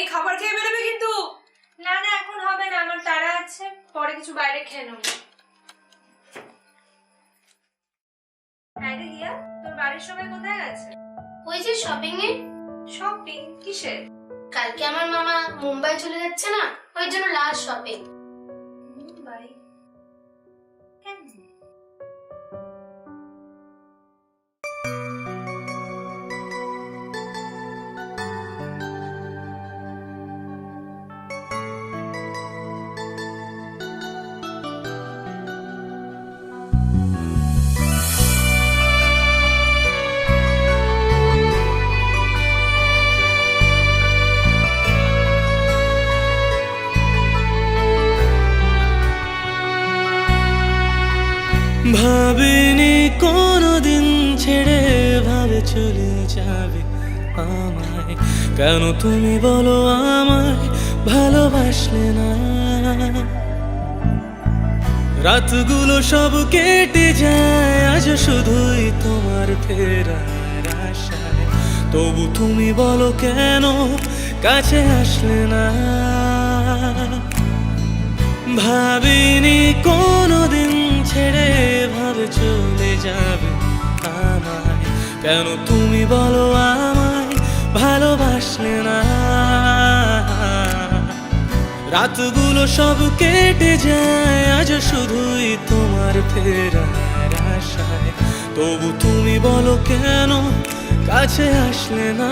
এই খাবার খেয়ে বেরোবে কিন্তু। না না এখন হবে না, আমার তাড়া আছে, পরে কিছু বাইরে খেয়ে নেবো। হ্যাঁ রে রিয়া, তোর বাড়ির সবাই কোথায় গেছে? ওই যে শপিং এ। শপিং কিসের? কালকে আমার মামা মুম্বাই চলে যাচ্ছে না, ওই জন্য লাস্ট শপিং। মুম্বাই কেন? ভাবিনি কোনোদিন ছেড়ে ভাবে চলে যাবে আমায়। কেন তুমি বলো আমায় ভালোবাসলে না? রাতগুলো সব কেটে যায় আজ শুধুই তোমার ফেরার আশায়। তবু তুমি বলো কেন কাছে আসলে না? ভাবিনি কোনোদিন ছেড়ে ভাবে চলে যাবে আমায়। কেন তুমি বলো আমায় ভালোবাসলে না? রাতগুলো সব কেটে যায় আজ শুধুই তোমার ফেরার আশায়। তবু তুমি বলো কেন কাছে আসলে না?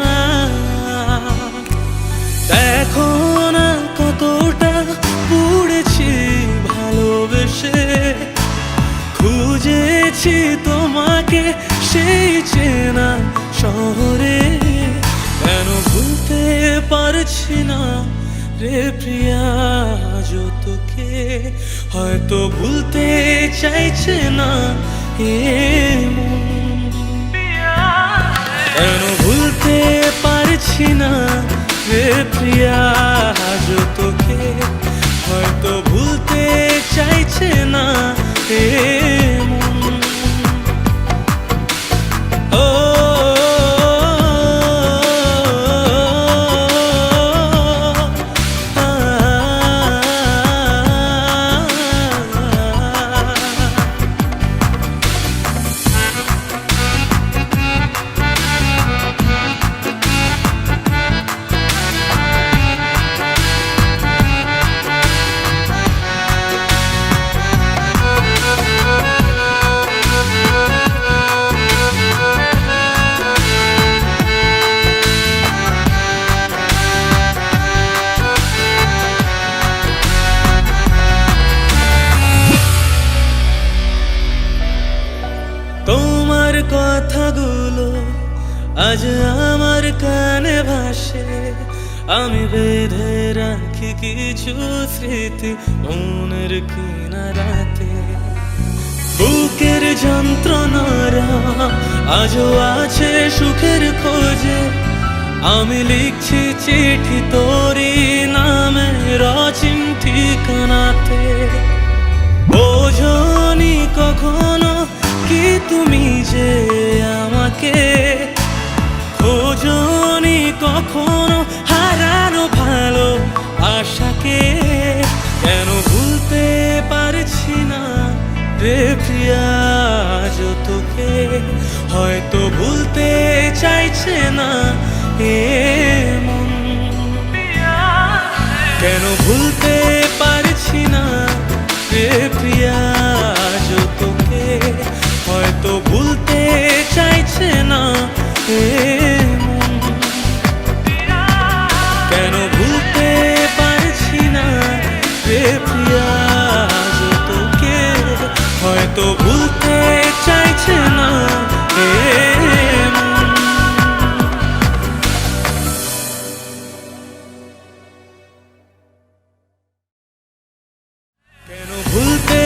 দেখো না কতটা পুড়েছি ভালোবেসে, খুঁজেছি তোমাকে সেই চেনা শহরে। কেন ভুলতে পারছি না রে প্রিয়া তোকে, হয়তো ভুলতে চাইছে না এ মন। কেন ভুলতে পারছি না রে প্রিয়া তোকে, হয়তো ভুলতে চাইছে না এ মন। ও তোমার কথাগুলো আজ আমার কানে ভাসে। আমি বেঁধে রাখি কিছু স্মৃতি মনের কিনারাতে। বুকের যন্ত্রণারা আজও আছে সুখের খোঁজে। আমি লিখছি চিঠি তোরি নামে রচিন ঠিকানাতে। বোঝনি কখনো কি তুমি যে আমাকে, খোঁজনি কখনো হারানো ভালো আশাকে। কেন ভুলতে পারছি না রে প্রিয়া তোকে, হয়তো ভুলতে চাইছে না এ মন। কেন ভুলতে পারছি না রে প্রিয়া তোকে, হয়তো ভুলতে চাইছে না এ মন। কেন ভুলতে পারছি না রে প্রিয়া তোকে, হয়তো ভুলতে চাইছে না এ মন। কেন ভুলতে